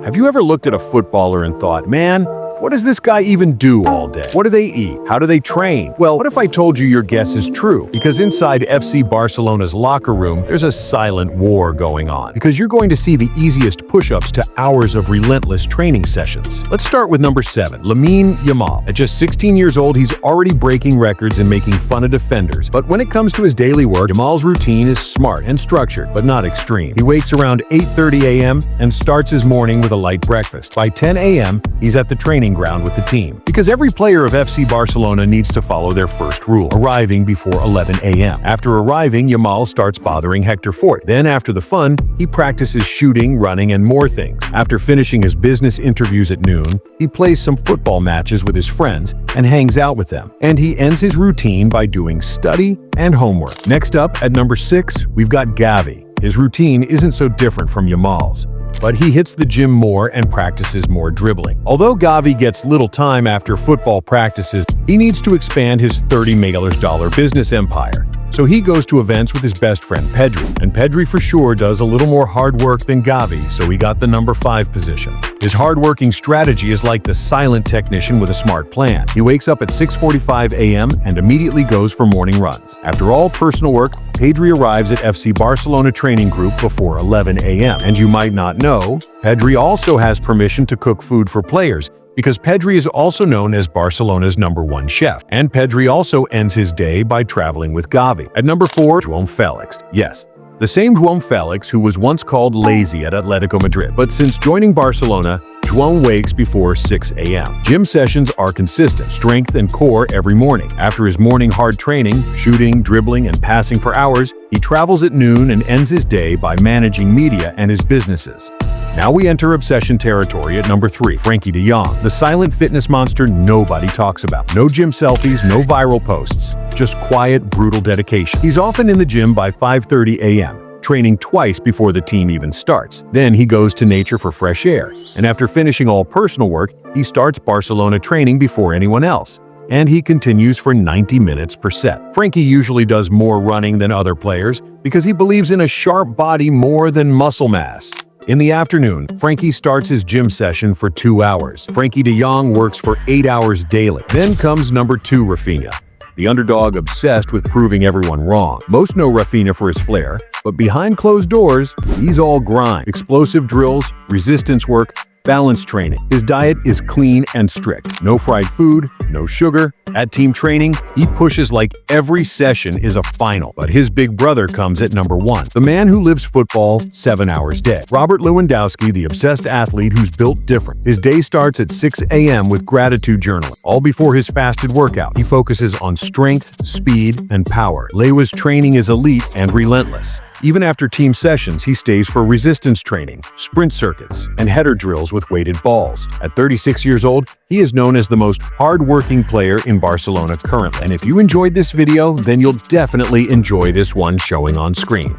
Have you ever looked at a footballer and thought, man, what does this guy even do all day? What do they eat? How do they train? Well, what if I told you your guess is true? Because inside FC Barcelona's locker room, there's a silent war going on. Because you're going to see the easiest push-ups to hours of relentless training sessions. Let's start with number 7, Lamine Yamal. At just 16 years old, he's already breaking records and making fun of defenders. But when it comes to his daily work, Yamal's routine is smart and structured, but not extreme. He wakes around 8:30 a.m. and starts his morning with a light breakfast. By 10 a.m., he's at the training ground with the team. Because every player of FC Barcelona needs to follow their first rule, arriving before 11 a.m. After arriving, Yamal starts bothering Hector Fort. Then after the fun, he practices shooting, running, and more things. After finishing his business interviews at noon, he plays some football matches with his friends and hangs out with them. And he ends his routine by doing study and homework. Next up, at number 6, we've got Gavi. His routine isn't so different from Yamal's, but he hits the gym more and practices more dribbling. Although Gavi gets little time after football practices, he needs to expand his $30 million business empire. So he goes to events with his best friend Pedri, and Pedri for sure does a little more hard work than Gavi, so he got the number 5 position. His hard-working strategy is like the silent technician with a smart plan. He wakes up at 6:45 a.m. and immediately goes for morning runs. After all personal work, Pedri arrives at FC Barcelona training group before 11 a.m. And you might not know, Pedri also has permission to cook food for players, because Pedri is also known as Barcelona's #1 chef. And Pedri also ends his day by traveling with Gavi. At number 4, João Felix. Yes, the same João Felix who was once called lazy at Atletico Madrid. But since joining Barcelona, João wakes before 6 a.m. Gym sessions are consistent, strength and core every morning. After his morning hard training, shooting, dribbling, and passing for hours, he travels at noon and ends his day by managing media and his businesses. Now we enter obsession territory at number 3, Frenkie de Jong, the silent fitness monster nobody talks about. No gym selfies, no viral posts, just quiet, brutal dedication. He's often in the gym by 5:30 a.m., training twice before the team even starts. Then he goes to nature for fresh air, and after finishing all personal work, he starts Barcelona training before anyone else. And he continues for 90 minutes per set. Frenkie usually does more running than other players because he believes in a sharp body more than muscle mass. In the afternoon, Frenkie starts his gym session for 2 hours. Frenkie de Jong works for 8 hours daily. Then comes number 2, Rapinha, the underdog obsessed with proving everyone wrong. Most know Rapinha for his flair, but behind closed doors, he's all grind. Explosive drills, resistance work, balance training. His diet is clean and strict. No fried food, no sugar. At team training, he pushes like every session is a final. But his big brother comes at number 1, the man who lives football 7 hours a day. Robert Lewandowski, the obsessed athlete who's built different. His day starts at 6 a.m. with gratitude journaling. All before his fasted workout, he focuses on strength, speed, and power. Lewa's training is elite and relentless. Even after team sessions, he stays for resistance training, sprint circuits, and header drills with weighted balls. At 36 years old, he is known as the most hard-working player in Barcelona currently. And if you enjoyed this video, then you'll definitely enjoy this one showing on screen.